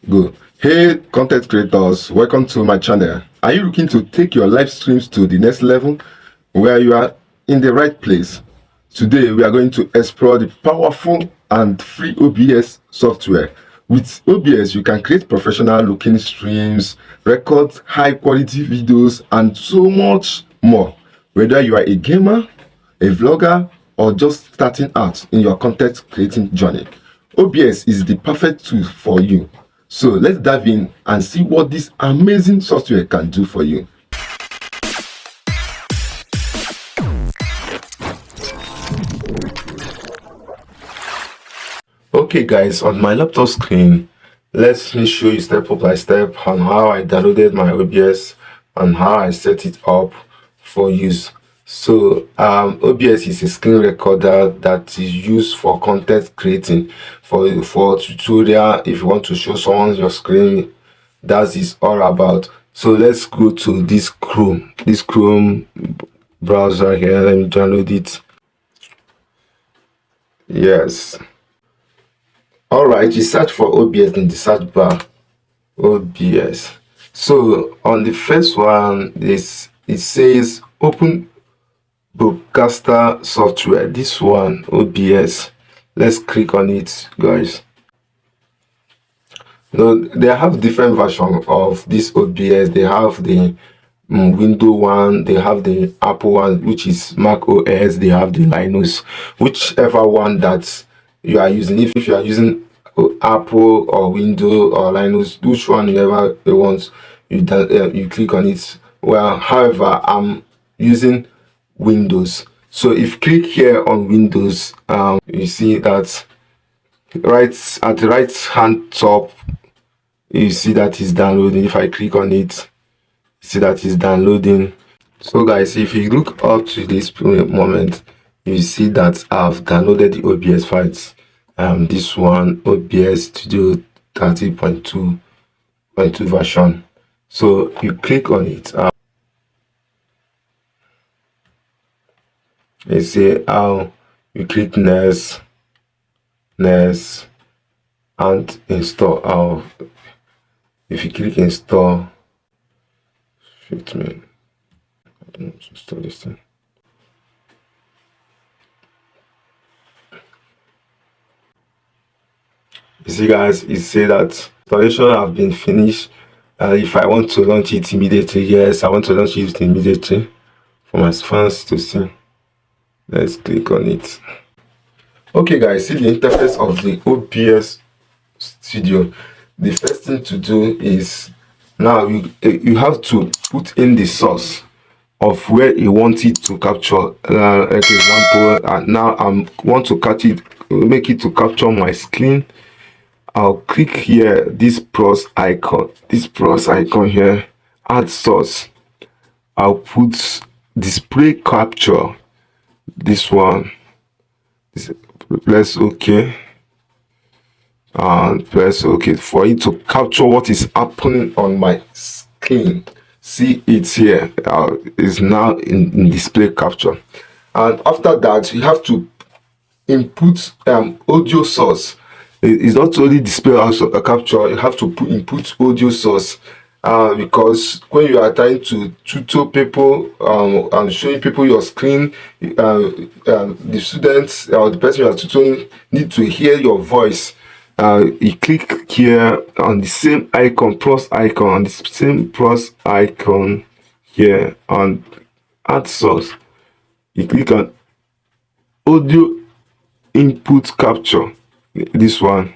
Go. Hey content creators, welcome to my channel. Are you looking to take your live streams to the next level? Where you are in the right place. Today we are going to explore the powerful and free OBS software. With OBS you can create professional looking streams, record high quality videos and so much more. Whether you are a gamer, a vlogger or just starting out in your content creating journey, OBS is the perfect tool for you. So let's dive in and see what this amazing software can do for you. Okay guys, on my laptop screen, let me show you step by step on how I downloaded my OBS and how I set it up for use. So OBS is a screen recorder that is used for content creating, for tutorial. If you want to show someone your screen, that is all about. So let's go to this Chrome browser here. Let me download it. Yes. All right, you search for OBS in the search bar. OBS. So on the first one, it says open broadcaster software. This one, OBS. Let's click on it, guys. Now they have different versions of this OBS. They have the Windows one, they have the Apple one, which is Mac OS. They have the Linux, whichever one that you are using. If you are using Apple or Windows or Linux, which one you ever want, you click on it. Well, however, I'm using Windows. So if you click here on Windows, you see that right at the right hand top, you see that it's downloading. If I click on it, you see that it's downloading. So guys, if you look up to this moment, you see that I've downloaded the OBS files. This one, OBS Studio 30.2 version. So you click on it. You say you click next and install. If you click install, shit man, I don't want to install this thing. You see guys, it say that installation have been finished. If I want to launch it immediately, yes, I want to launch it immediately for my fans to see. Let's click on it. Okay guys, see the interface of the OBS Studio. The first thing to do is now you have to put in the source of where you want it to capture. Like example, now I want to make it to capture my screen. I'll click here, this plus icon here, add source. I'll put display capture, this one. Press OK and press OK for it to capture what is happening on my screen. See it here, is now in display capture. And after that, you have to input audio source. It's not only display capture, you have to input audio source, because when you are trying to tutor people and showing people your screen, the students or the person you are tutoring need to hear your voice. You click here on the same icon, here on add source. You click on audio input capture, this one.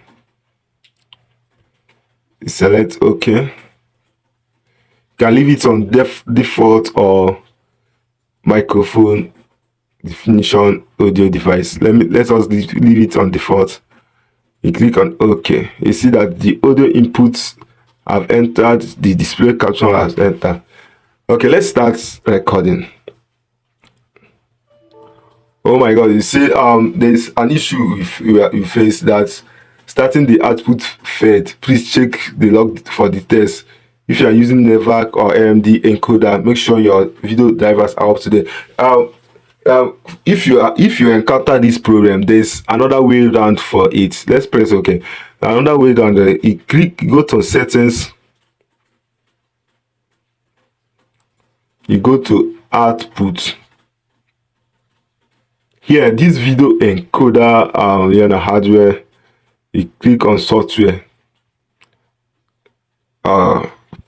Select OK. You can leave it on default or microphone definition audio device. Let us leave it on default. You click on OK. You see that the audio inputs have entered, the display capture has entered. Okay, let's start recording. Oh my god, you see there's an issue if you face that starting the output fed. Please check the log for the test. If you are using NVAC or AMD encoder, make sure your video drivers are up to date. if you encounter this problem, there's another way around for it. Let's press OK. Another way around, you go to settings, you go to output. Here, this video encoder hardware, you click on software,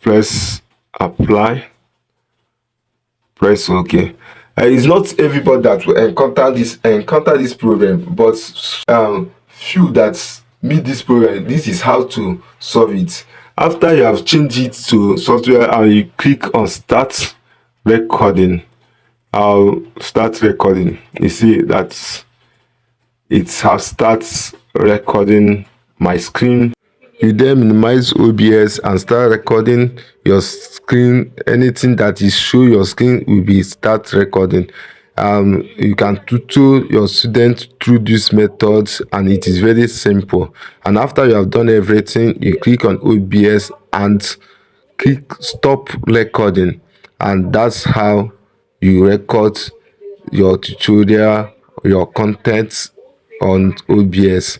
press apply, press OK. It's not everybody that will encounter this problem, but few that meet this problem, this is how to solve it. After you have changed it to software and you click on start recording, I'll start recording. You see that it has started recording my screen. You then minimize OBS and start recording your screen. Anything that is show your screen will be start recording. You can tutor your students through these methods, and it is very simple. And after you have done everything, you click on OBS and click stop recording, and that's how you record your tutorial, your content on OBS.